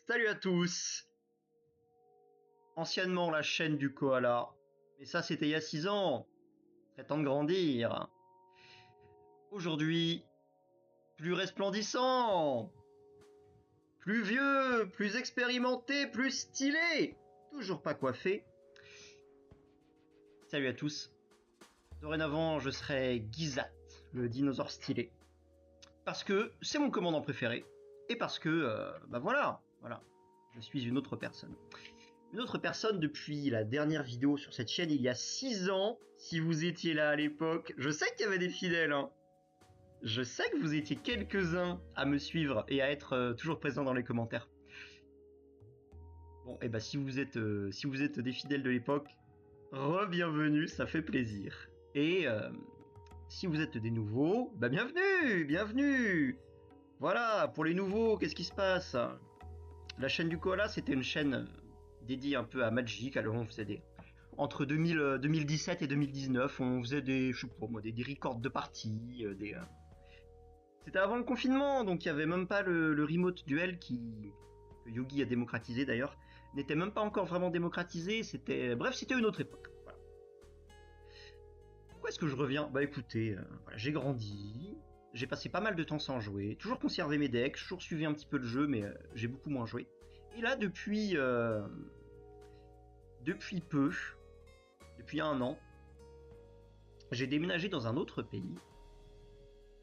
Salut à tous. Anciennement la chaîne du koala. Mais ça c'était il y a 6 ans. Très temps de grandir. Aujourd'hui, plus resplendissant. Plus vieux, plus expérimenté, plus stylé. Toujours pas coiffé. Salut à tous. Dorénavant, je serai Gizat, le dinosaure stylé. Parce que c'est mon commandant préféré. Et parce que, voilà. Je suis une autre personne. Une autre personne depuis la dernière vidéo sur cette chaîne il y a 6 ans. Si vous étiez là à l'époque, je sais qu'il y avait des fidèles, hein. Je sais que vous étiez quelques-uns à me suivre et à être toujours présents dans les commentaires. Bon, et bah si vous êtes des fidèles de l'époque, re-bienvenue, ça fait plaisir. Et si vous êtes des nouveaux, bah bienvenue. Voilà, pour les nouveaux, qu'est-ce qui se passe? La chaîne du koala, c'était une chaîne dédiée un peu à Magic. Alors on faisait entre 2017 et 2019, on faisait des records de parties, C'était avant le confinement, donc il y avait même pas le remote duel que Yogi a démocratisé d'ailleurs, n'était même pas encore vraiment démocratisé. C'était une autre époque. Voilà. Pourquoi est-ce que je reviens? Bah écoutez, voilà, j'ai grandi, j'ai passé pas mal de temps sans jouer, toujours conservé mes decks, toujours suivi un petit peu le jeu, mais j'ai beaucoup moins joué. Et là, depuis un an, j'ai déménagé dans un autre pays.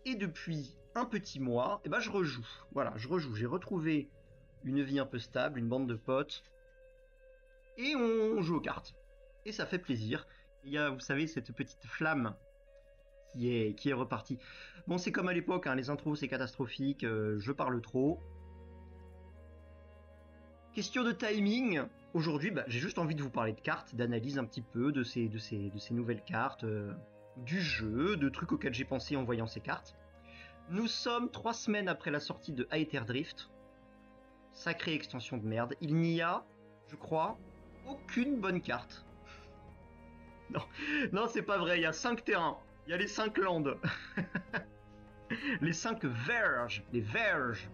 Et depuis un petit mois, je rejoue. Voilà, je rejoue. J'ai retrouvé une vie un peu stable, une bande de potes. Et on joue aux cartes. Et ça fait plaisir. Il y a, vous savez, cette petite flamme qui est repartie. Bon, c'est comme à l'époque, hein, les intros c'est catastrophique, je parle trop. Question de timing. Aujourd'hui, j'ai juste envie de vous parler de cartes, d'analyse un petit peu de ces nouvelles cartes, du jeu, de trucs auxquels j'ai pensé en voyant ces cartes. Nous sommes 3 semaines après la sortie de Aether Drift. Sacrée extension de merde. Il n'y a, je crois, aucune bonne carte. Non, c'est pas vrai, il y a 5 terrains. Il y a les 5 landes. Les 5 verges. Les verges.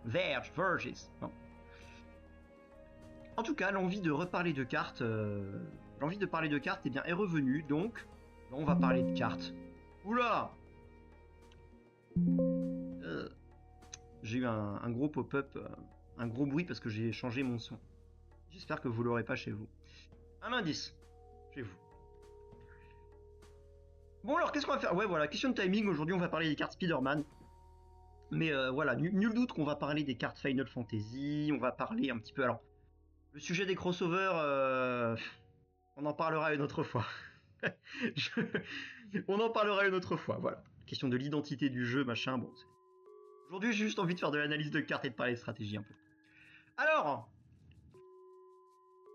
Verges. Non. En tout cas, l'envie de reparler de cartes, est revenue, donc on va parler de cartes. Oula! J'ai eu un gros pop-up, un gros bruit parce que j'ai changé mon son. J'espère que vous l'aurez pas chez vous. Un indice, chez vous. Bon alors, qu'est-ce qu'on va faire? Ouais, voilà, question de timing, aujourd'hui on va parler des cartes Spider-Man. Mais voilà, nul doute qu'on va parler des cartes Final Fantasy, on va parler un petit peu... Alors, le sujet des crossovers, on en parlera une autre fois. On en parlera une autre fois, voilà. Question de l'identité du jeu, machin, bon... Aujourd'hui, j'ai juste envie de faire de l'analyse de cartes et de parler de stratégie un peu. Alors,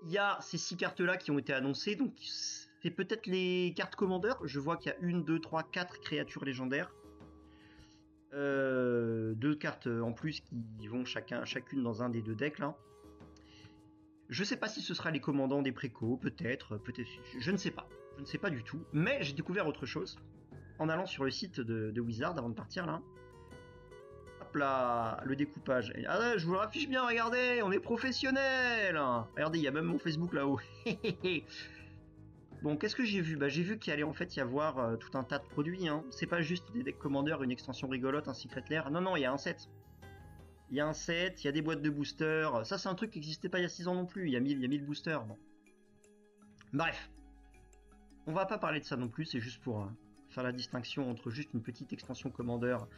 il y a ces 6 cartes-là qui ont été annoncées, donc c'est peut-être les cartes commandeurs. Je vois qu'il y a 1, 2, 3, 4 créatures légendaires. 2 cartes en plus qui vont chacune dans un des 2 decks, là. Je sais pas si ce sera les commandants des précos, peut-être, je ne sais pas. Je ne sais pas du tout, mais j'ai découvert autre chose en allant sur le site de Wizard avant de partir, là. Hop là, le découpage. Ah, je vous le affiche bien, regardez, on est professionnels. Regardez, il y a même mon Facebook là-haut. Bon, qu'est-ce que j'ai vu? J'ai vu qu'il allait en fait y avoir tout un tas de produits. Hein. C'est pas juste des decks commandeurs, une extension rigolote, un secret lair. Non, il y a un set. Il y a des boîtes de boosters. Ça, c'est un truc qui n'existait pas il y a 6 ans non plus. Il y a 1000 boosters. Bon. Bref. On va pas parler de ça non plus, c'est juste pour faire la distinction entre juste une petite extension commandeur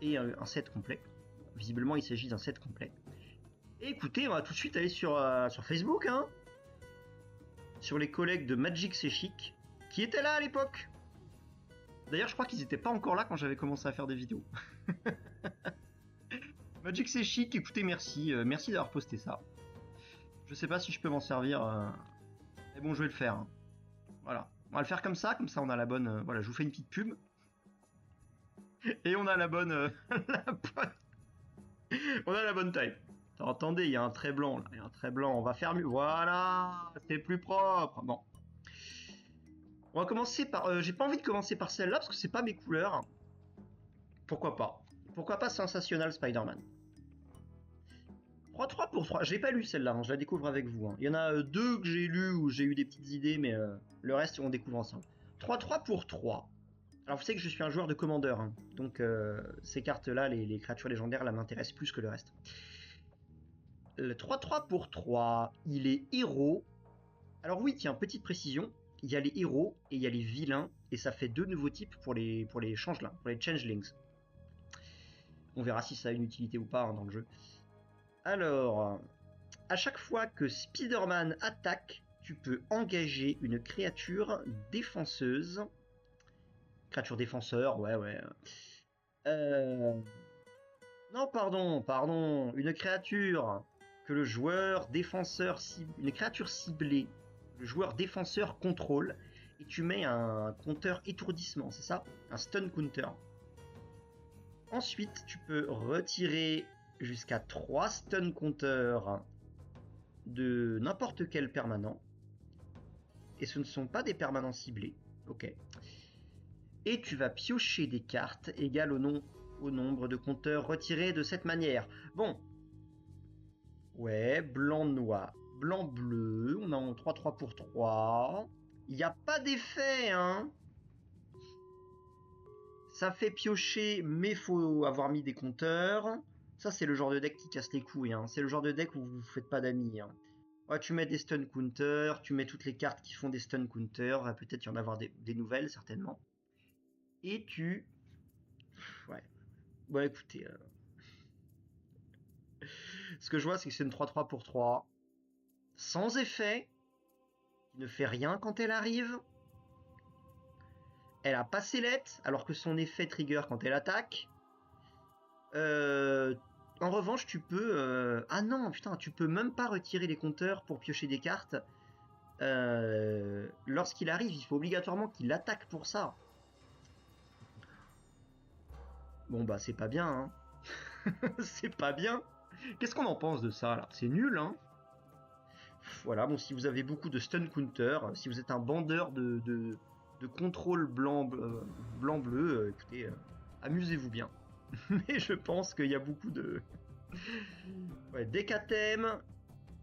et un set complet. Visiblement, il s'agit d'un set complet. Et écoutez, on va tout de suite aller sur Facebook, hein, sur les collègues de Magic C'est Chic, qui étaient là à l'époque. D'ailleurs, je crois qu'ils n'étaient pas encore là quand j'avais commencé à faire des vidéos. Magic C'est Chic, écoutez, merci d'avoir posté ça. Je sais pas si je peux m'en servir, mais bon, je vais le faire. Hein. Voilà, on va le faire comme ça on a la bonne... voilà, je vous fais une petite pub. Et on a la bonne... on a la bonne taille. Attendez, il y a un trait blanc là. Il y a un trait blanc. On va faire mieux. Voilà, c'est plus propre. Bon. On va commencer par... j'ai pas envie de commencer par celle-là parce que c'est pas mes couleurs. Pourquoi pas? Pourquoi pas Sensational Spider-Man? 3-3 pour 3. Je l'ai pas lu celle-là, hein, je la découvre avec vous. Hein. Il y en a deux que j'ai lu où j'ai eu des petites idées, mais le reste on découvre ensemble. 3-3 pour 3. Alors vous savez que je suis un joueur de commandeur, hein, donc ces cartes-là, les créatures légendaires, là m'intéressent plus que le reste. Le 3-3 pour 3, il est héros. Alors oui, tiens, petite précision, il y a les héros et il y a les vilains, et ça fait deux nouveaux types pour les changelings, pour les changelings. On verra si ça a une utilité ou pas hein, dans le jeu. Alors, à chaque fois que Spider-Man attaque, tu peux engager une créature défenseuse. Créature défenseur, ouais. Non, pardon. Une créature que le joueur défenseur cible. Une créature ciblée. Le joueur défenseur contrôle. Et tu mets un compteur étourdissement, c'est ça? Un stun counter. Ensuite, tu peux retirer jusqu'à 3 stun counters de n'importe quel permanent. Et ce ne sont pas des permanents ciblés. Ok. Et tu vas piocher des cartes égales au nombre de compteurs retirés de cette manière. Bon. Ouais, blanc-noir. Blanc-bleu. On a en 3-3 pour 3. Il n'y a pas d'effet, hein. Ça fait piocher, mais faut avoir mis des compteurs. Ça, c'est le genre de deck qui casse les couilles. Hein. C'est le genre de deck où vous ne faites pas d'amis. Hein. Ouais, tu mets des stun counters, tu mets toutes les cartes qui font des stun counters. Peut-être y en avoir des nouvelles, certainement. Et tu... Ouais. Bon, écoutez... Ce que je vois, c'est que c'est une 3-3 pour 3. Sans effet. Qui ne fait rien quand elle arrive. Elle a pas Select, alors que son effet trigger quand elle attaque. En revanche, tu peux... Ah non, putain, tu peux même pas retirer les compteurs pour piocher des cartes. Lorsqu'il arrive, il faut obligatoirement qu'il attaque pour ça. Bon bah c'est pas bien, hein. C'est pas bien. Qu'est-ce qu'on en pense de ça là? C'est nul, hein. Voilà, bon, si vous avez beaucoup de stun counter, si vous êtes un bandeur de contrôle blanc-bleu, écoutez, amusez-vous bien. Mais je pense qu'il y a beaucoup de... Ouais, dès qu'à thème,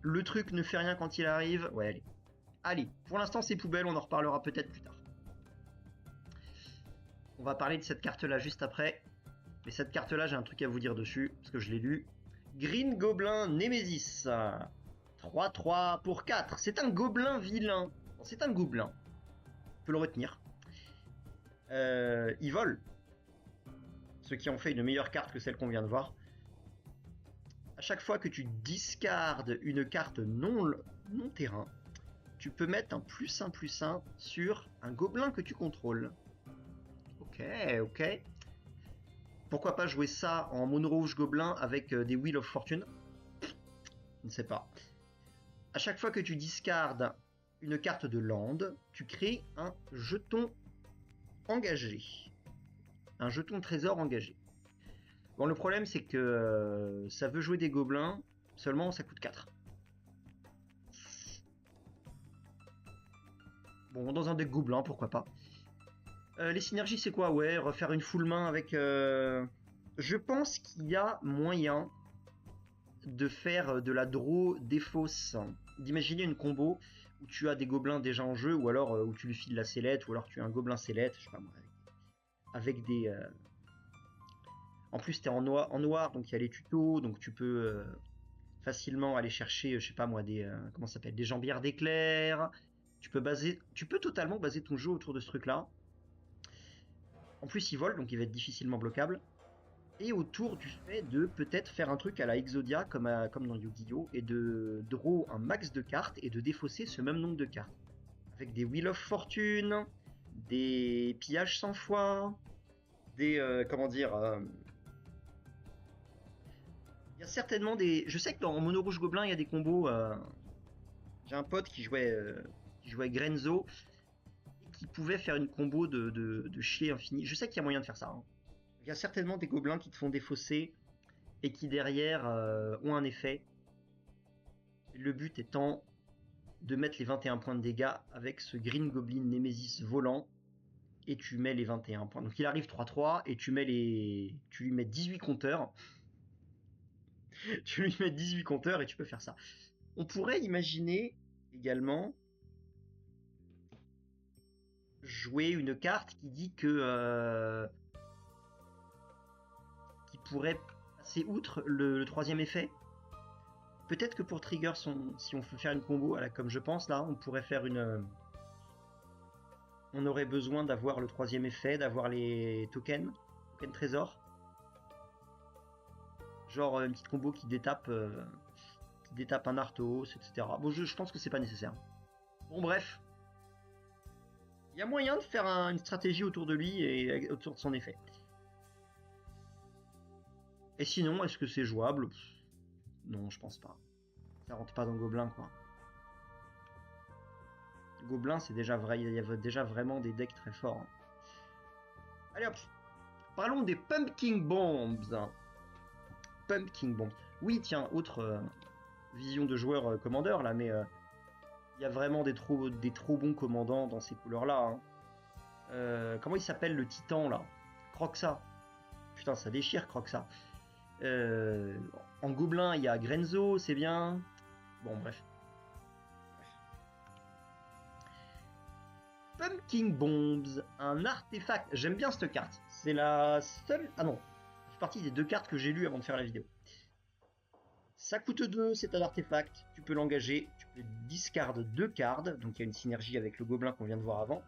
le truc ne fait rien quand il arrive. Ouais, allez. Allez, pour l'instant c'est poubelle, on en reparlera peut-être plus tard. On va parler de cette carte-là juste après. Mais cette carte-là, j'ai un truc à vous dire dessus, parce que je l'ai lu. Green Goblin Nemesis. 3-3 pour 4. C'est un gobelin vilain. C'est un gobelin. On peut le retenir. Il vole. Ce qui en fait une meilleure carte que celle qu'on vient de voir. À chaque fois que tu discardes une carte non terrain, tu peux mettre un +1/+1 sur un gobelin que tu contrôles. Ok. Pourquoi pas jouer ça en mono rouge gobelin avec des Wheel of Fortune? Je ne sais pas. À chaque fois que tu discardes une carte de land, tu crées un jeton engagé. Un jeton trésor engagé. Bon, le problème, c'est que ça veut jouer des gobelins, seulement ça coûte 4. Bon, dans un deck gobelin, pourquoi pas. Les synergies, c'est quoi? Ouais, refaire une full main avec... Je pense qu'il y a moyen de faire de la draw défausse, d'imaginer une combo où tu as des gobelins déjà en jeu, ou alors où tu lui files la sellette, ou alors tu as un gobelin sellette, je sais pas moi, avec des... En plus, t'es en noir, donc il y a les tutos, donc tu peux facilement aller chercher, je sais pas moi, des... comment ça s'appelle? Des jambières d'éclair. Tu peux totalement baser ton jeu autour de ce truc-là. En plus, il vole, donc il va être difficilement bloquable. Et autour du fait de peut-être faire un truc à la Exodia, comme dans Yu-Gi-Oh! Et de draw un max de cartes et de défausser ce même nombre de cartes. Avec des Wheel of Fortune, des pillages sans foi, des... comment dire... Il y a certainement des... Je sais que dans Mono Rouge Gobelin, il y a des combos... J'ai un pote qui jouait Grenzo, et qui pouvait faire une combo de chier infini. Je sais qu'il y a moyen de faire ça, hein. Il y a certainement des gobelins qui te font défausser et qui derrière ont un effet. Le but étant de mettre les 21 points de dégâts avec ce Green Goblin Nemesis volant et tu mets les 21 points. Donc il arrive 3-3 et tu lui mets 18 compteurs. Tu lui mets 18 compteurs et tu peux faire ça. On pourrait imaginer également jouer une carte qui dit que qui pourrait passer outre le troisième effet. Peut-être que pour trigger si on veut faire une combo, comme je pense là, on pourrait faire une... on aurait besoin d'avoir le troisième effet, d'avoir les tokens trésor. Genre une petite combo qui détape un Arthos, etc. Bon, je pense que c'est pas nécessaire. Bon, bref. Il y a moyen de faire une stratégie autour de lui et autour de son effet. Et sinon, est-ce que c'est jouable? Non, je pense pas. Ça rentre pas dans Gobelin, quoi. Gobelin, c'est déjà vrai. Il y a déjà vraiment des decks très forts. Allez hop. Parlons des Pumpkin Bombs. Pumpkin Bombs. Oui, tiens, autre vision de joueur commandeur, là, mais il y a vraiment des trop bons commandants dans ces couleurs-là. Hein. Comment il s'appelle le titan, là? Croxa. Putain, ça déchire, Croxa. En Gobelin, il y a Grenzo, c'est bien. Bon, bref. Pumpkin Bombs, un artefact. J'aime bien cette carte. C'est la seule... Ah non, c'est partie des 2 cartes que j'ai lues avant de faire la vidéo. Ça coûte 2, c'est un artefact. Tu peux l'engager, tu peux discard 2 cartes. Donc il y a une synergie avec le gobelin qu'on vient de voir avant.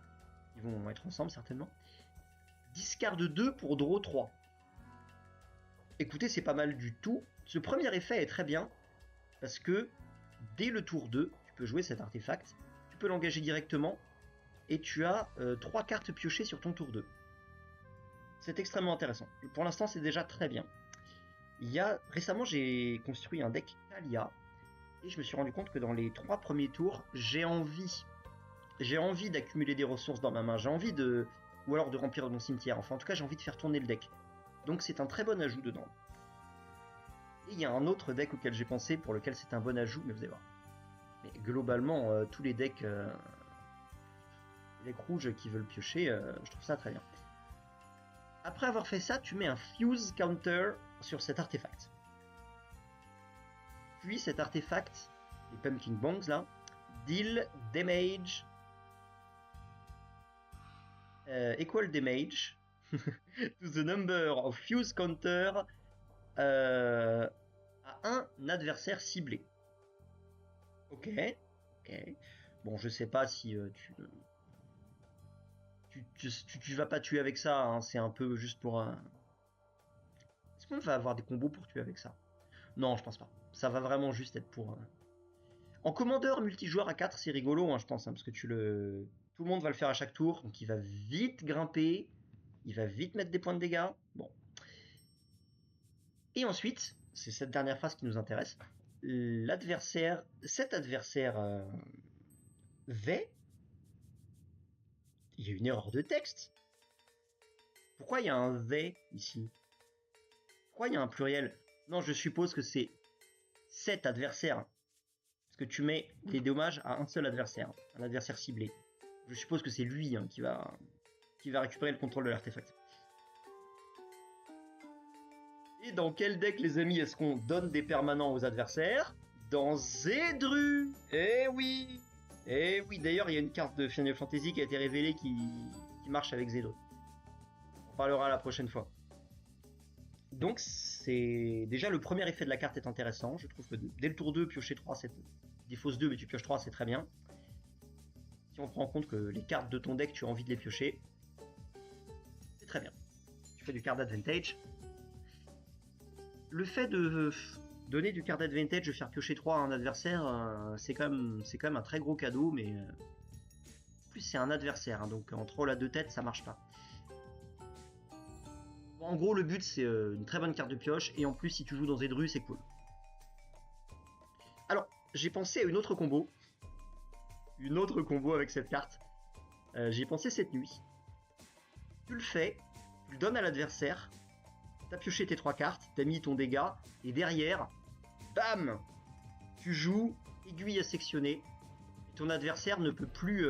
Ils vont être ensemble certainement. Discard 2 pour draw 3. Écoutez, c'est pas mal du tout. Ce premier effet est très bien. Parce que dès le tour 2, tu peux jouer cet artefact. Tu peux l'engager directement. Et tu as 3 cartes piochées sur ton tour 2. C'est extrêmement intéressant. Pour l'instant, c'est déjà très bien. Récemment, j'ai construit un deck Thalia. Et je me suis rendu compte que dans les 3 premiers tours, j'ai envie d'accumuler des ressources dans ma main. J'ai envie de... Ou alors de remplir mon cimetière. Enfin, en tout cas, j'ai envie de faire tourner le deck. Donc c'est un très bon ajout dedans. Et il y a un autre deck auquel j'ai pensé, pour lequel c'est un bon ajout, mais vous allez voir. Mais globalement, tous les decks rouges qui veulent piocher, je trouve ça très bien. Après avoir fait ça, tu mets un fuse counter sur cet artefact. Puis cet artefact, les Pumpkin Bombs là, deal damage equal damage to the number of fuse counter à un adversaire ciblé. Ok. Bon, je sais pas si tu vas pas tuer avec ça, hein, c'est un peu juste pour... Est-ce qu'on va avoir des combos pour tuer avec ça? Non, je pense pas. Ça va vraiment juste être pour... En commandeur multijoueur à 4, c'est rigolo, hein, je pense, hein, parce que tout le monde va le faire à chaque tour, donc il va vite grimper, il va vite mettre des points de dégâts. Bon. Et ensuite, c'est cette dernière phase qui nous intéresse, cet adversaire V, il y a une erreur de texte. Pourquoi il y a un V ici? Pourquoi il y a un pluriel? Non, je suppose que c'est cet adversaire. Parce que tu mets des dommages à un seul adversaire, un adversaire ciblé. Je suppose que c'est lui hein, qui va récupérer le contrôle de l'artefact. Et dans quel deck, les amis, est-ce qu'on donne des permanents aux adversaires? Dans Zedru. Eh oui. D'ailleurs, il y a une carte de Final Fantasy qui a été révélée qui marche avec Zedru. On parlera la prochaine fois. Donc, c'est déjà le premier effet de la carte est intéressant. Je trouve que dès le tour 2, piocher 3, c'est... Défausse 2, mais tu pioches 3, c'est très bien. Si on prend en compte que les cartes de ton deck, tu as envie de les piocher, c'est très bien. Tu fais du card advantage. Le fait de donner du card advantage, de faire piocher 3 à un adversaire, c'est quand même un très gros cadeau, mais... En plus, c'est un adversaire, hein, donc en troll à 2 têtes, ça marche pas. Bon, en gros, le but, c'est une très bonne carte de pioche, et en plus, si tu joues dans Zedru, c'est cool. Alors, j'ai pensé à une autre combo. Avec cette carte. J'ai pensé cette nuit. Tu le fais, tu le donnes à l'adversaire, t'as pioché tes 3 cartes, t'as mis ton dégât, et derrière, bam, tu joues aiguille à sectionner, et ton adversaire ne peut plus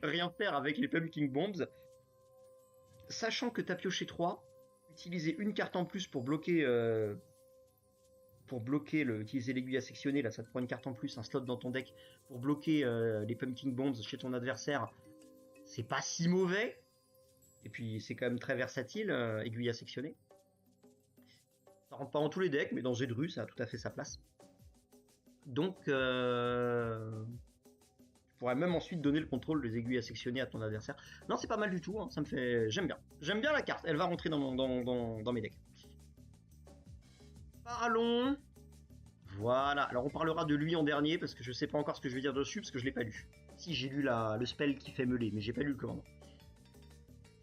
rien faire avec les Pumpkin Bombs. Sachant que t'as pioché 3, utiliser une carte en plus pour bloquer utiliser l'aiguille à sectionner, là ça te prend une carte en plus, un slot dans ton deck, pour bloquer les Pumpkin Bombs chez ton adversaire, c'est pas si mauvais. Et puis c'est quand même très versatile, aiguille à sectionner. Ça rentre pas dans tous les decks, mais dans Zedru, ça a tout à fait sa place. Donc, tu pourrais même ensuite donner le contrôle des aiguilles à sectionner à ton adversaire. Non, c'est pas mal du tout, hein, ça me fait... J'aime bien. J'aime bien la carte, elle va rentrer dans mes decks. Parlons... Voilà, alors on parlera de lui en dernier, parce que je sais pas encore ce que je vais dire dessus, parce que je l'ai pas lu. Si, j'ai lu le spell qui fait meuler, mais j'ai pas lu le commandant.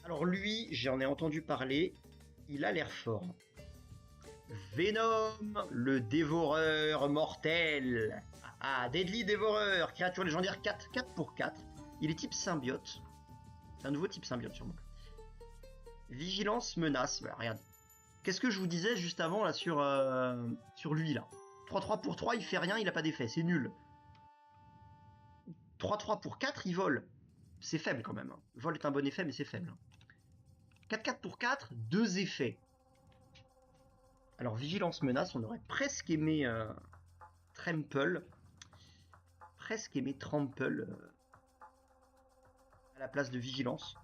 Alors lui, j'en ai entendu parler, il a l'air fort. Venom, le dévoreur mortel. Ah, Deadly Dévoreur, créature légendaire 4 pour 4. Il est type symbiote. C'est un nouveau type symbiote sûrement. Vigilance, menace, voilà, regardez. Qu'est-ce que je vous disais juste avant là sur lui là. 3-3 pour 3, il fait rien, il a pas d'effet, c'est nul. 3-3 pour 4, il vole. C'est faible quand même. Vol est un bon effet, mais c'est faible. 4-4 pour 4, 2 effets. Alors, vigilance, menace, on aurait presque aimé Trample. Presque aimé Trample à la place de vigilance.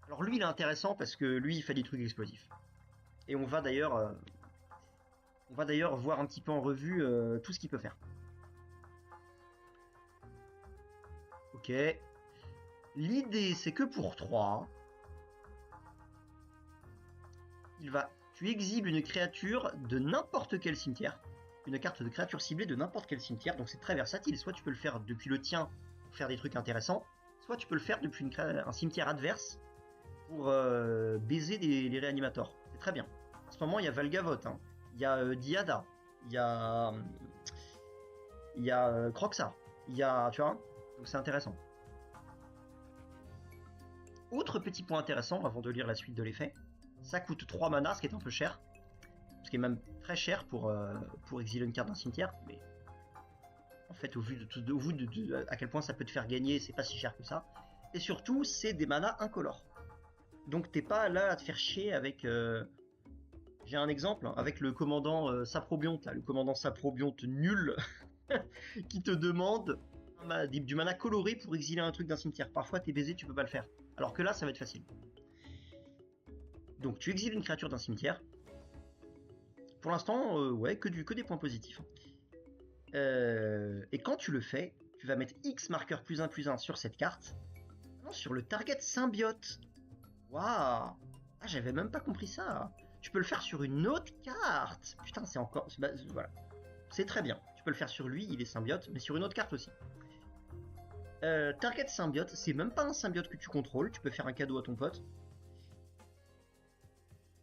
Alors lui, il est intéressant parce que lui, il fait des trucs explosifs. Et on va d'ailleurs voir un petit peu en revue tout ce qu'il peut faire. Ok. L'idée, c'est que pour 3, tu exhibes une créature de n'importe quel cimetière. Une carte de créature ciblée de n'importe quel cimetière. Donc c'est très versatile. Soit tu peux le faire depuis le tien pour faire des trucs intéressants. Soit tu peux le faire depuis un cimetière adverse pour baiser les réanimators. C'est très bien. En ce moment, il y a Valgavoth. Hein. Il y a Diada. Il y a Croxa. Il y a... Tu vois. Donc c'est intéressant. Autre petit point intéressant avant de lire la suite de l'effet. Ça coûte 3 mana, ce qui est un peu cher. Ce qui est même très cher pour exiler une carte d'un cimetière. Mais en fait, au vu de à quel point ça peut te faire gagner, c'est pas si cher que ça. Et surtout, c'est des manas incolores. Donc t'es pas là à te faire chier avec... J'ai un exemple, hein, avec le commandant Saprobionte, là, le commandant Saprobionte nul, qui te demande du mana coloré pour exiler un truc d'un cimetière. Parfois t'es baisé, tu peux pas le faire. Alors que là, ça va être facile. Donc tu exiles une créature d'un cimetière. Pour l'instant, ouais, que des points positifs. Et quand tu le fais, tu vas mettre X marqueur +1/+1 sur cette carte. Non, sur le target symbiote. Waouh! Ah, j'avais même pas compris ça. Tu peux le faire sur une autre carte. Putain, c'est encore... voilà. C'est très bien. Tu peux le faire sur lui, il est symbiote, mais sur une autre carte aussi. Target symbiote, c'est même pas un symbiote que tu contrôles. Tu peux faire un cadeau à ton pote.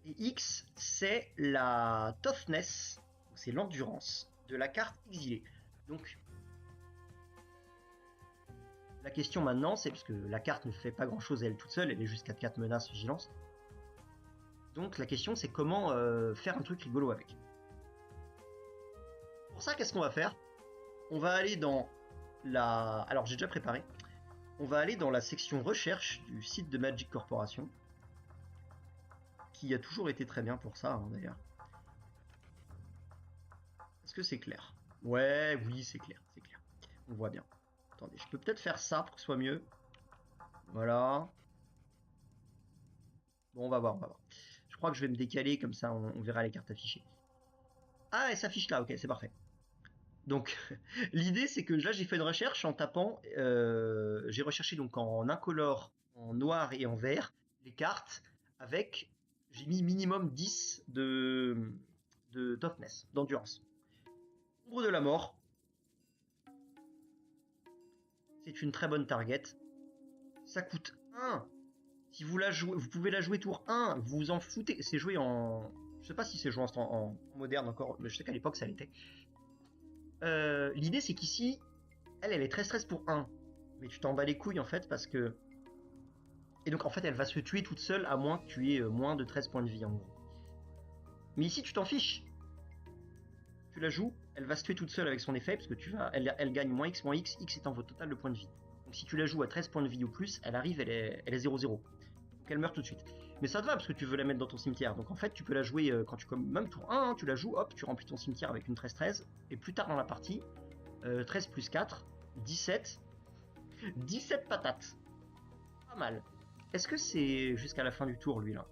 Et X, c'est la toughness, c'est l'endurance de la carte exilée. Donc, la question maintenant, c'est parce que la carte ne fait pas grand chose elle toute seule, elle est juste 4/4 menace, vigilance. Donc la question c'est comment faire un truc rigolo avec. Pour ça, qu'est-ce qu'on va faire? On va aller dans la... Alors j'ai déjà préparé. On va aller dans la section recherche du site de Magic Corporation. Qui a toujours été très bien pour ça, hein, d'ailleurs. Est-ce que c'est clair? Ouais, oui, c'est clair, c'est clair. On voit bien. Attendez, je peux peut-être faire ça pour que ce soit mieux. Voilà. Bon, on va voir, on va voir. Je crois que je vais me décaler, comme ça on verra les cartes affichées. Ah, elle s'affiche là, ok, c'est parfait. Donc, l'idée c'est que là j'ai fait une recherche en tapant, j'ai recherché donc en incolore, en noir et en vert, les cartes avec, j'ai mis minimum 10 de toughness, d'endurance. Ombre de la mort, c'est une très bonne target. Ça coûte 1. Si vous la jouez, vous pouvez la jouer tour 1, vous vous en foutez. C'est joué en... Je sais pas si c'est joué en moderne encore, mais je sais qu'à l'époque ça l'était. L'idée c'est qu'ici, elle est très stress pour 1. Mais tu t'en bats les couilles en fait parce que... Et donc en fait elle va se tuer toute seule à moins que tu aies moins de 13 points de vie en gros. Mais ici tu t'en fiches. Tu la joues, elle va se tuer toute seule avec son effet parce que elle gagne moins X, X étant votre total de points de vie. Donc si tu la joues à 13 points de vie ou plus, elle arrive, elle est 0-0. Donc elle meurt tout de suite. Mais ça te va parce que tu veux la mettre dans ton cimetière. Donc en fait, tu peux la jouer quand tu comme même tour 1, hein, tu la joues, hop, tu remplis ton cimetière avec une 13-13. Et plus tard dans la partie, 13 plus 4, 17. 17 patates. Pas mal. Est-ce que c'est jusqu'à la fin du tour, lui, là?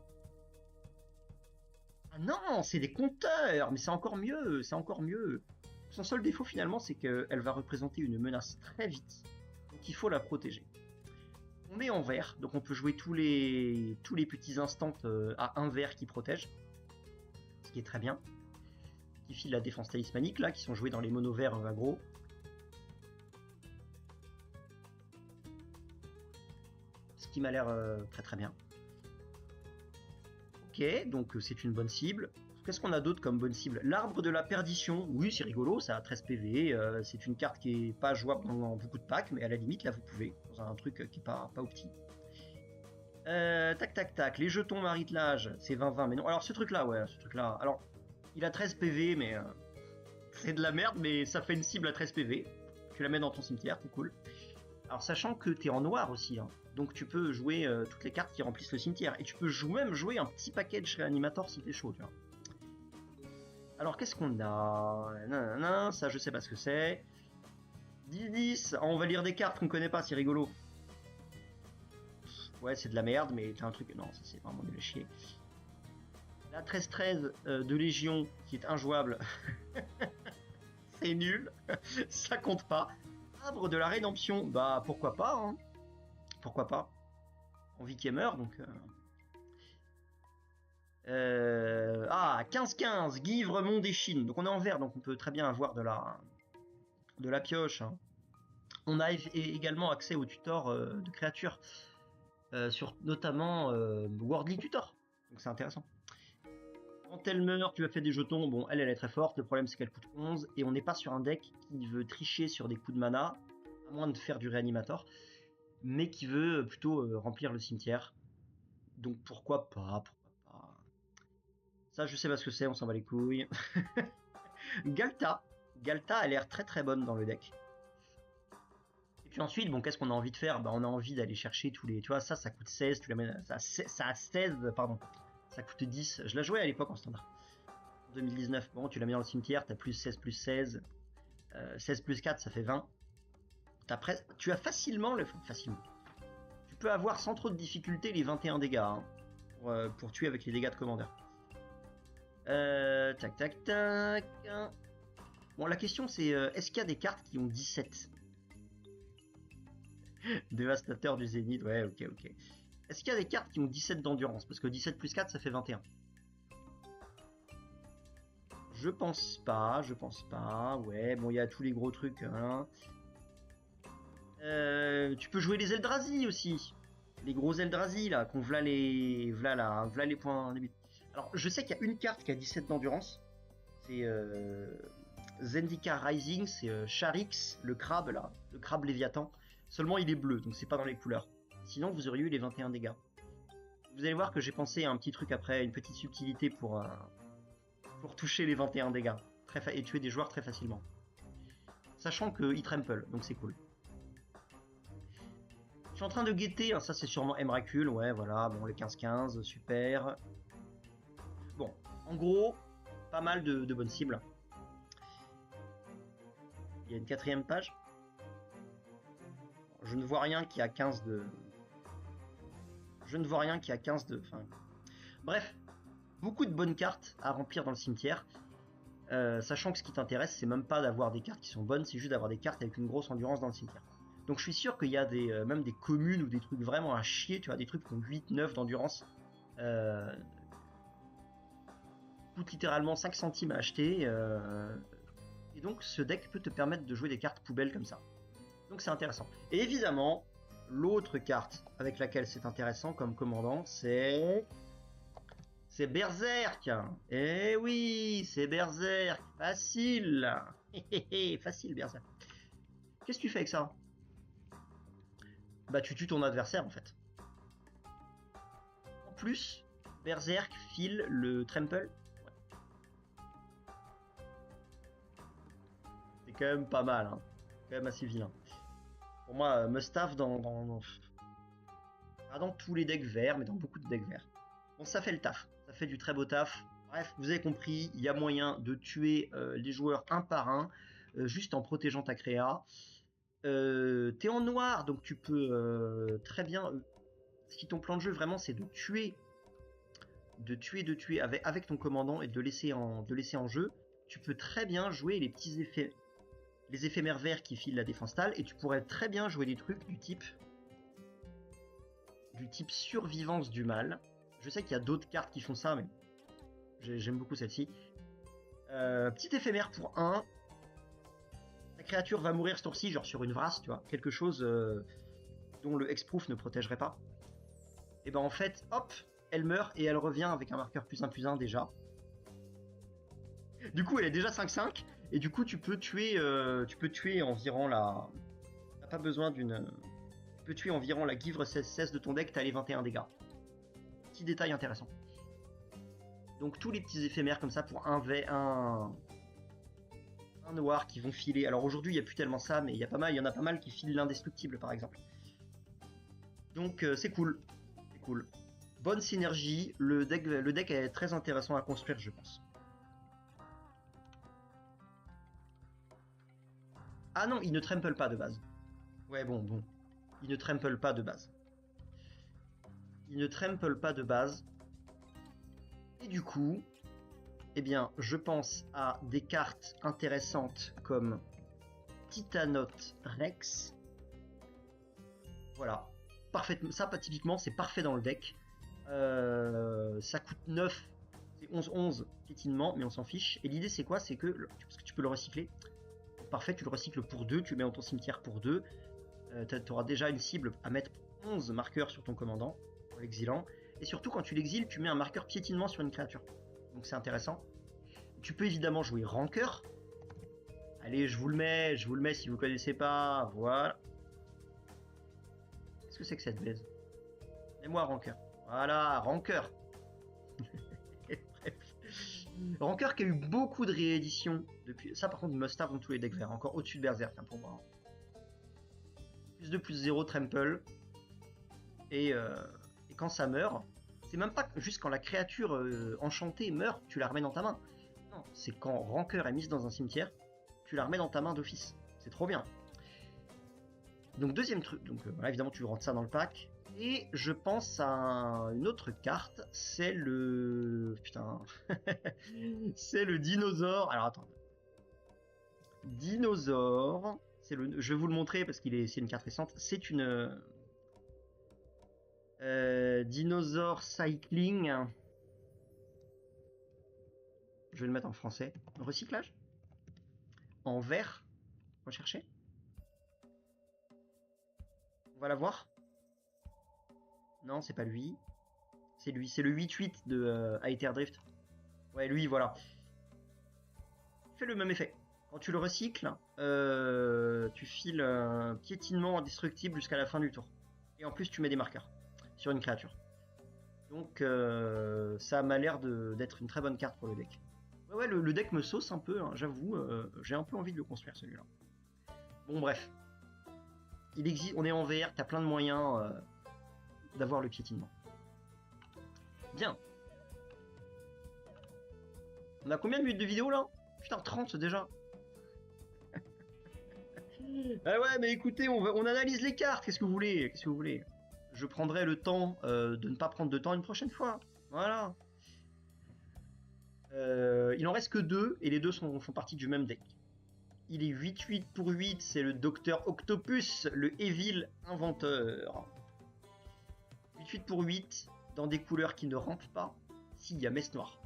Ah non, c'est des compteurs. Mais c'est encore mieux, c'est encore mieux. Son seul défaut, finalement, c'est qu'elle va représenter une menace très vite. Donc il faut la protéger. On met en vert, donc on peut jouer tous les petits instants à un vert qui protège. Ce qui est très bien. Qui file la défense talismanique, là, qui sont joués dans les mono verts aggro. Ce qui m'a l'air très très bien. Ok, donc c'est une bonne cible. Qu'est-ce qu'on a d'autre comme bonne cible? L'arbre de la perdition. Oui, c'est rigolo, ça a 13 PV. C'est une carte qui est pas jouable dans beaucoup de packs, mais à la limite, là, vous pouvez. Dans un truc qui est pas au petit. Tac, tac, tac. Les jetons maritelage, c'est 20-20. Mais non, alors ce truc-là, ouais, ce truc-là. Alors, il a 13 PV, mais c'est de la merde, mais ça fait une cible à 13 PV. Tu la mets dans ton cimetière, c'est cool. Alors, sachant que t'es en noir aussi, hein. Donc tu peux jouer toutes les cartes qui remplissent le cimetière. Et tu peux même jouer un petit package réanimator si t'es chaud, tu vois. Alors qu'est-ce qu'on a? Nanana, ça je sais pas ce que c'est. 10-10, on va lire des cartes qu'on connaît pas, c'est rigolo. Ouais, c'est de la merde, mais t'as un truc... Non, ça c'est vraiment nul à chier. La 13-13 de Légion, qui est injouable. C'est nul. Ça compte pas. Arbre de la rédemption, bah pourquoi pas, hein. Pourquoi pas. Envie qu'elle meurt, donc... Ah, 15-15, Guivre, Monde et Chine. Donc on est en vert, donc on peut très bien avoir de la pioche, hein. On a également accès au tutor de créatures, sur notamment Worldly Tutor. Donc c'est intéressant. Quand elle meurt, tu as fait des jetons. Bon, elle est très forte. Le problème, c'est qu'elle coûte 11. Et on n'est pas sur un deck qui veut tricher sur des coups de mana, à moins de faire du réanimator, mais qui veut plutôt remplir le cimetière. Donc pourquoi pas, Ça, je sais pas ce que c'est, on s'en bat les couilles. Galta. Galta a l'air très très bonne dans le deck. Et puis ensuite, bon, qu'est-ce qu'on a envie de faire? Bah, on a envie d'aller chercher tous les... Tu vois, ça coûte 16, tu l'amènes... Ça a 16, pardon. Ça coûte 10. Je la jouais à l'époque en standard. 2019, bon, tu la mets dans le cimetière, t'as plus 16 plus 16. 16 plus 4, ça fait 20. Tu as facilement... Facilement. Tu peux avoir sans trop de difficulté les 21 dégâts, hein, pour tuer avec les dégâts de commandeur. Tac, tac, tac. Bon, la question c'est, est-ce qu'il y a des cartes qui ont 17? Dévastateur du Zénith, ouais, ok. Est-ce qu'il y a des cartes qui ont 17 d'endurance? Parce que 17 plus 4, ça fait 21. Je pense pas. Ouais, bon, il y a tous les gros trucs, hein. Tu peux jouer les Eldrazi aussi. Les gros Eldrazi, là, qu'on v'là les points début. Alors, je sais qu'il y a une carte qui a 17 d'endurance. C'est Zendika Rising, c'est Charix, le crabe, là. Le crabe Léviathan. Seulement, il est bleu, donc c'est pas dans les couleurs. Sinon, vous auriez eu les 21 dégâts. Vous allez voir que j'ai pensé à un petit truc après, une petite subtilité pour toucher les 21 dégâts. Et tuer des joueurs très facilement. Sachant qu'il trample, donc c'est cool. Je suis en train de guetter, hein, ça c'est sûrement Emrakul, ouais, voilà, bon, les 15-15, super. Bon, en gros, pas mal de bonnes cibles. Il y a une 4ème page. Je ne vois rien qui a 15 de... Enfin... Bref, beaucoup de bonnes cartes à remplir dans le cimetière. Sachant que ce qui t'intéresse, c'est même pas d'avoir des cartes qui sont bonnes, c'est juste d'avoir des cartes avec une grosse endurance dans le cimetière. Donc je suis sûr qu'il y a même des communes ou des trucs vraiment à chier, tu vois, des trucs qui ont 8-9 d'endurance. Coûte littéralement 5 centimes à acheter. Et donc ce deck peut te permettre de jouer des cartes poubelles comme ça. Donc c'est intéressant. Et évidemment, l'autre carte avec laquelle c'est intéressant comme commandant, c'est Berserk. Eh oui, c'est Berserk. Facile. Facile, Berserk. Qu'est-ce que tu fais avec ça? Bah tu tues ton adversaire en fait. En plus, Berserk file le trample. Ouais. C'est quand même pas mal, hein. Quand même assez vilain. Pour moi, must have dans tous les decks verts, mais dans beaucoup de decks verts. Bon, ça fait le taf. Ça fait du très beau taf. Bref, vous avez compris, il y a moyen de tuer les joueurs un par un, juste en protégeant ta créa. T'es en noir, donc tu peux très bien... si ton plan de jeu, vraiment, c'est de tuer avec ton commandant et de laisser en jeu, tu peux très bien jouer les petits effets, les éphémères verts qui filent la défense totale, et tu pourrais très bien jouer des trucs du type survivance du mal. Je sais qu'il y a d'autres cartes qui font ça, mais j'aime beaucoup celle-ci. Petit éphémère pour 1. Ta créature va mourir ce tour-ci, genre sur une vrasse, tu vois, quelque chose dont le hexproof ne protégerait pas. Et ben en fait, hop, elle meurt et elle revient avec un marqueur +1/+1 déjà. Du coup, elle est déjà 5/5 et du coup, tu peux tuer environ la. T'as pas besoin d'une. Tu peux tuer environ la Givre 16/16 de ton deck, t'as les 21 dégâts. Petit détail intéressant. Donc tous les petits éphémères comme ça pour un noir qui vont filer. Alors aujourd'hui, il n'y a plus tellement ça, mais il y en a pas mal qui filent l'indestructible par exemple. Donc c'est cool. C'est cool. Bonne synergie. Le deck est très intéressant à construire, je pense. Ah non, il ne trample pas de base. Ouais, bon. Il ne trample pas de base. Et du coup, eh bien, je pense à des cartes intéressantes comme Titanote Rex. Voilà. Parfaitement. Ça, typiquement, c'est parfait dans le deck. Ça coûte 9. C'est 11-11 piétinement, mais on s'en fiche. Et l'idée, c'est quoi? C'est que, parce que tu peux le recycler. Parfait, tu le recycles pour 2, tu le mets dans ton cimetière pour 2. Tu auras déjà une cible à mettre 11 marqueurs sur ton commandant, en l'exilant. Et surtout, quand tu l'exiles, tu mets un marqueur piétinement sur une créature. Donc c'est intéressant. Tu peux évidemment jouer Rancœur. Allez, je vous le mets si vous ne connaissez pas. Voilà. Qu'est-ce que c'est que cette baise? Mets-moi Rancœur. Voilà, Rancœur. Bref. Rancœur qui a eu beaucoup de rééditions depuis. Ça, par contre, must-have dans tous les decks verts. Encore au-dessus de Berserk hein, pour moi. +2/+0 trample. Et quand ça meurt, c'est même pas juste quand la créature enchantée meurt, tu la remets dans ta main. Non, c'est quand Rancœur est mise dans un cimetière, tu la remets dans ta main d'office. C'est trop bien. Donc deuxième truc, donc voilà, évidemment tu rentres ça dans le pack. Et je pense à une autre carte, c'est le... Putain... c'est le dinosaure... Alors attends. Dinosaure... Je vais vous le montrer parce c'est une carte récente. C'est une... Dinosaure Cycling. Je vais le mettre en français. Recyclage. En vert. Rechercher. On va la voir. Non, c'est pas lui. C'est lui. C'est le 8-8 de Aether Drift. Ouais, lui, voilà. Il fait le même effet. Quand tu le recycles, tu files un piétinement indestructible jusqu'à la fin du tour. Et en plus, tu mets des marqueurs sur une créature. Donc, ça m'a l'air d'être une très bonne carte pour le deck. Ouais, le deck me sauce un peu, hein, j'avoue. J'ai un peu envie de le construire, celui-là. Bon, bref. Il existe, on est en VR, t'as plein de moyens d'avoir le piétinement. Bien. On a combien de minutes de vidéo, là? Putain, 30 déjà. Ah ouais, mais écoutez, on analyse les cartes. Qu'est-ce que vous voulez? Je prendrai le temps de ne pas prendre de temps une prochaine fois. Voilà. Il en reste que 2 et les deux font partie du même deck. Il est 8-8 pour 8, c'est le Docteur Octopus, le Evil Inventeur. 8-8 pour 8, dans des couleurs qui ne rampent pas. Si, il y a Messe Noire.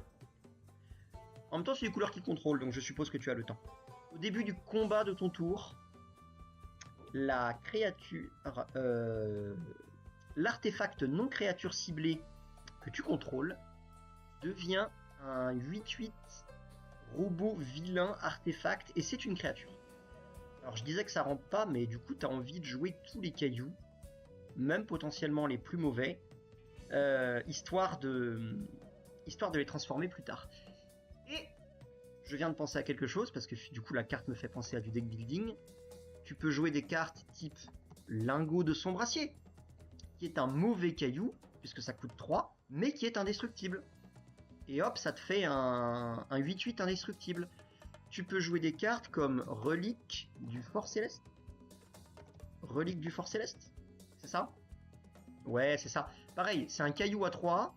En même temps, c'est des couleurs qui contrôlent, donc je suppose que tu as le temps. Au début du combat de ton tour, la créature... l'artefact non créature ciblée que tu contrôles devient un 8-8 robot vilain artefact et c'est une créature. Alors je disais que ça rentre pas, mais du coup tu as envie de jouer tous les cailloux, même potentiellement les plus mauvais, histoire de les transformer plus tard. Et je viens de penser à quelque chose, parce que du coup la carte me fait penser à du deck building. Tu peux jouer des cartes type lingot de sombracier, qui est un mauvais caillou, puisque ça coûte 3, mais qui est indestructible. Et hop, ça te fait un 8-8 indestructible. Tu peux jouer des cartes comme Relique du Fort Céleste. Relique du Fort Céleste, c'est ça? Ouais, c'est ça. Pareil, c'est un caillou à 3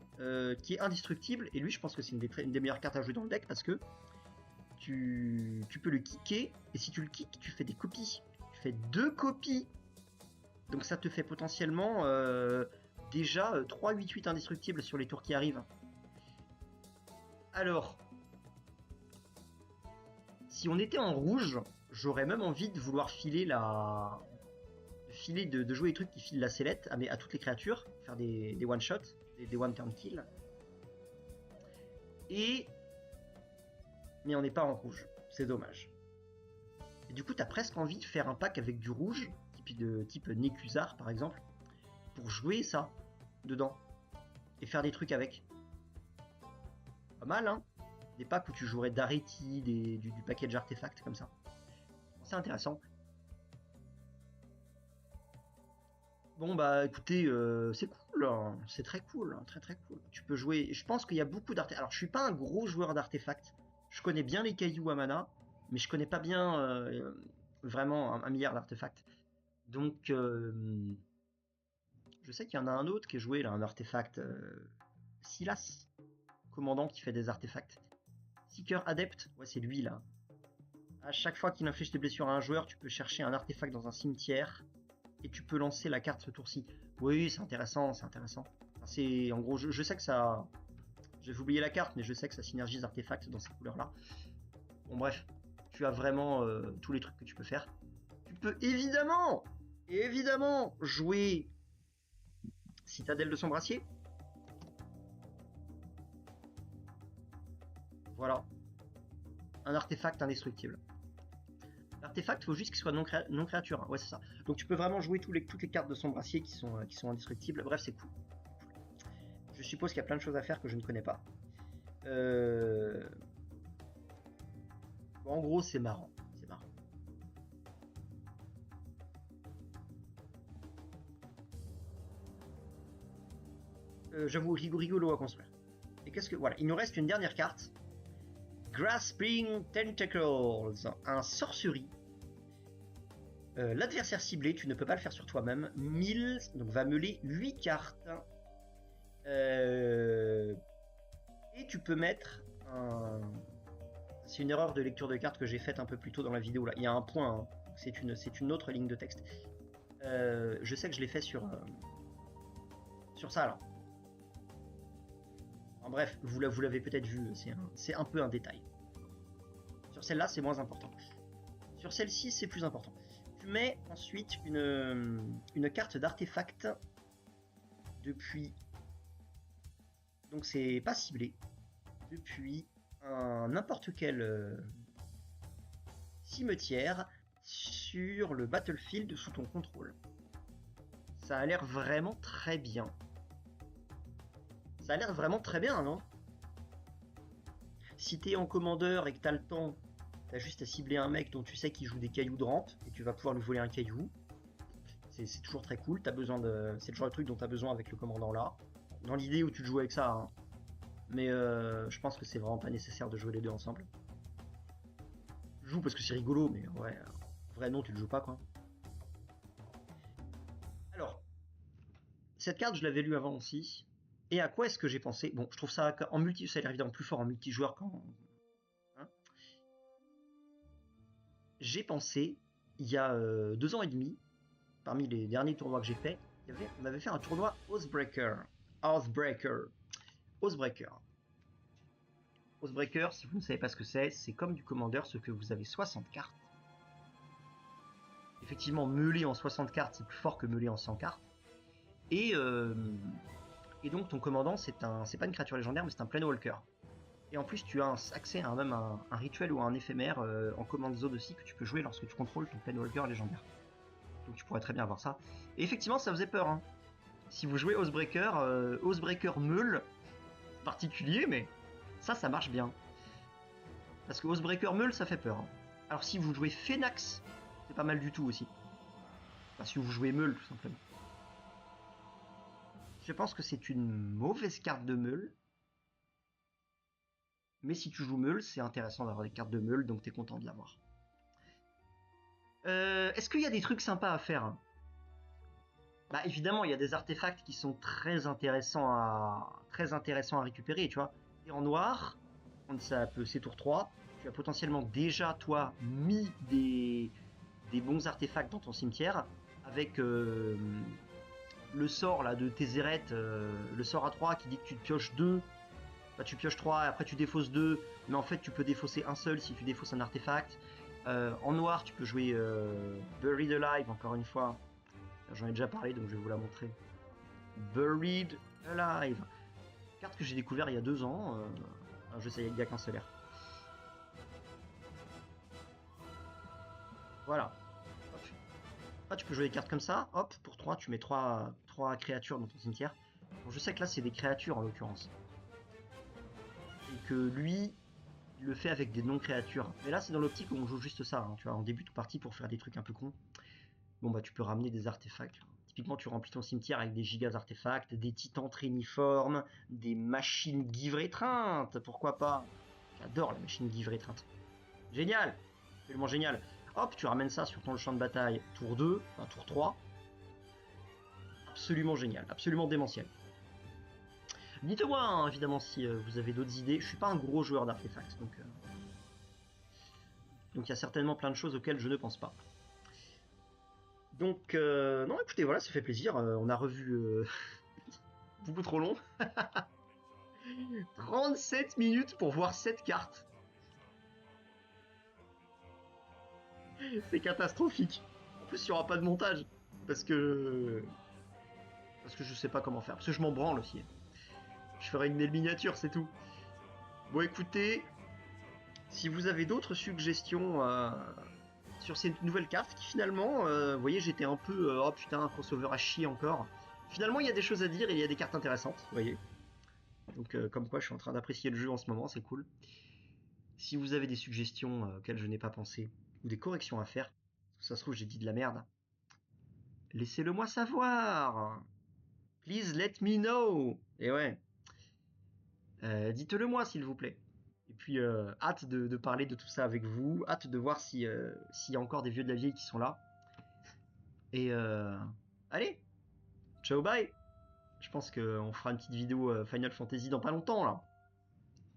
qui est indestructible. Et lui, je pense que c'est une des meilleures cartes à jouer dans le deck parce que tu peux le kicker. Et si tu le kicks, tu fais des copies. Tu fais 2 copies. Donc ça te fait potentiellement déjà 3 8-8 indestructibles sur les tours qui arrivent. Alors, si on était en rouge, j'aurais même envie de vouloir filer de jouer des trucs qui filent la sellette à toutes les créatures, faire des one-shots, des one-turn kills. Mais on n'est pas en rouge, c'est dommage. Et du coup, t'as presque envie de faire un pack avec du rouge, type Nekuzar par exemple, pour jouer ça dedans et faire des trucs avec. Pas mal, hein? Des packs où tu jouerais d'Areti, du package artefact comme ça. C'est intéressant. Bon bah écoutez, c'est cool, hein. C'est très cool, hein, très très cool. Tu peux jouer, je pense qu'il y a beaucoup d'artefacts. Alors je suis pas un gros joueur d'artefacts, je connais bien les cailloux à mana, mais je connais pas bien vraiment un milliard d'artefacts. Donc je sais qu'il y en a un autre qui est joué là, un artefact Silas, commandant qui fait des artefacts. Seeker Adept, ouais c'est lui là. À chaque fois qu'il inflige des blessures à un joueur, tu peux chercher un artefact dans un cimetière. Et tu peux lancer la carte ce tour-ci. Oui, c'est intéressant, c'est intéressant. C'est en gros, je sais que ça. Je vais oublier la carte, mais je sais que ça synergise artefacts dans ces couleurs-là. Bon bref, tu as vraiment tous les trucs que tu peux faire. Tu peux évidemment jouer Citadelle de son brassier. Voilà, un artefact indestructible. L'artefact, il faut juste qu'il soit non créature. Hein. Ouais, c'est ça. Donc tu peux vraiment jouer toutes les cartes de son brassier qui sont indestructibles. Bref, c'est cool. Je suppose qu'il y a plein de choses à faire que je ne connais pas. Bon, en gros, c'est marrant. C'est marrant. J'avoue, rigolo à construire. Et qu'est-ce que... Voilà, il nous reste une dernière carte. Grasping Tentacles, un sorcerie. L'adversaire ciblé, tu ne peux pas le faire sur toi-même. 1000, donc va meuler 8 cartes. Et tu peux mettre un... C'est une erreur de lecture de cartes que j'ai faite un peu plus tôt dans la vidéo. Là. Il y a un point, hein. C'est une autre ligne de texte. Je sais que je l'ai fait sur ça là. En bref, vous l'avez peut-être vu, c'est un peu un détail. Sur celle-là, c'est moins important. Sur celle-ci, c'est plus important. Tu mets ensuite une carte d'artefact depuis... Donc c'est pas ciblé. Depuis n'importe quel cimetière sur le battlefield sous ton contrôle. Ça a l'air vraiment très bien. Ça a l'air vraiment très bien, non? Si t'es en commandeur et que t'as le temps, t'as juste à cibler un mec dont tu sais qu'il joue des cailloux de rampe et tu vas pouvoir lui voler un caillou. C'est toujours très cool. C'est le genre de truc dont t'as besoin avec le commandant là. Dans l'idée où tu te joues avec ça, hein. Mais je pense que c'est vraiment pas nécessaire de jouer les deux ensemble. Je joue parce que c'est rigolo, mais ouais, vrai non, tu le joues pas quoi. Alors, cette carte, je l'avais lue avant aussi. Et à quoi est-ce que j'ai pensé? Bon, je trouve ça en multi, ça a l'air évidemment plus fort en multijoueur qu'en... Hein, j'ai pensé, il y a 2 ans et demi, parmi les derniers tournois que j'ai fait, on avait fait un tournoi Oathbreaker. Oathbreaker, si vous ne savez pas ce que c'est comme du Commander, ce que vous avez 60 cartes. Effectivement, meulé en 60 cartes, c'est plus fort que meulé en 100 cartes. Et donc ton commandant, c'est pas une créature légendaire, mais c'est un Planewalker. Et en plus, tu as accès à même un rituel ou un éphémère en command zone aussi que tu peux jouer lorsque tu contrôles ton Planewalker légendaire. Donc tu pourrais très bien avoir ça. Et effectivement, ça faisait peur. Hein. Si vous jouez Oathbreaker meule, particulier, mais ça marche bien. Parce que Oathbreaker meule, ça fait peur. Hein. Alors si vous jouez Phénax, c'est pas mal du tout aussi. Enfin, si vous jouez meule, tout simplement. Je pense que c'est une mauvaise carte de meule. Mais si tu joues meule, c'est intéressant d'avoir des cartes de meule, donc t'es content de l'avoir. Est-ce qu'il y a des trucs sympas à faire? Bah évidemment, il y a des artefacts qui sont très intéressants à récupérer, tu vois. Et en noir, c'est tour 3, tu as potentiellement déjà, toi, mis des bons artefacts dans ton cimetière, avec le sort là de Tézéret, le sort à 3 qui dit que tu pioches 2, bah, tu pioches 3, après tu défausses 2, mais en fait tu peux défausser un seul si tu défausses un artefact. En noir, tu peux jouer Buried Alive, encore une fois. J'en ai déjà parlé, donc je vais vous la montrer. Buried Alive. Carte que j'ai découvert il y a 2 ans. Je sais, il n'y a qu'un solaire. Voilà. Hop. Ah, tu peux jouer des cartes comme ça. Hop, pour 3, tu mets 3 créatures dans ton cimetière. Bon, je sais que là, c'est des créatures en l'occurrence. Et que lui, il le fait avec des non-créatures. Mais là, c'est dans l'optique où on joue juste ça. Hein, tu vois, on débute partie pour faire des trucs un peu cons. Bon, bah, tu peux ramener des artefacts. Typiquement, tu remplis ton cimetière avec des gigas artefacts, des titans tréniformes, des machines Give étreintes, pourquoi pas. J'adore la machine Give étreinte. Génial, absolument génial. Hop, tu ramènes ça sur ton champ de bataille, tour 2, enfin tour 3. Absolument génial, absolument démentiel. Dites-moi, hein, évidemment, si vous avez d'autres idées. Je suis pas un gros joueur d'artefacts, donc il y a certainement plein de choses auxquelles je ne pense pas. Donc, non, écoutez, voilà, ça fait plaisir. On a revu beaucoup trop long. 37 minutes pour voir 7 cartes. C'est catastrophique. En plus, il n'y aura pas de montage. Parce que je sais pas comment faire. Parce que je m'en branle aussi. Je ferai une miniature, c'est tout. Bon, écoutez, si vous avez d'autres suggestions sur ces nouvelles cartes, qui finalement, vous voyez, j'étais un peu, oh putain, un crossover à chier encore. Finalement, il y a des choses à dire et il y a des cartes intéressantes, vous voyez. Donc, comme quoi, je suis en train d'apprécier le jeu en ce moment, c'est cool. Si vous avez des suggestions auxquelles je n'ai pas pensé, ou des corrections à faire, ça se trouve, j'ai dit de la merde, laissez-le moi savoir. Please let me know. Et ouais. Dites-le moi, s'il vous plaît. Et puis, hâte de parler de tout ça avec vous. Hâte de voir s'il y a encore des vieux de la vieille qui sont là. Et allez, ciao, bye. Je pense qu'on fera une petite vidéo Final Fantasy dans pas longtemps, là.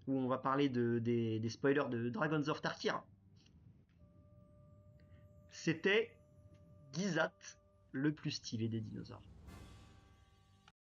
Où on va parler des spoilers de Dragons of Tarkir. C'était Gizat, le plus stylé des dinosaures.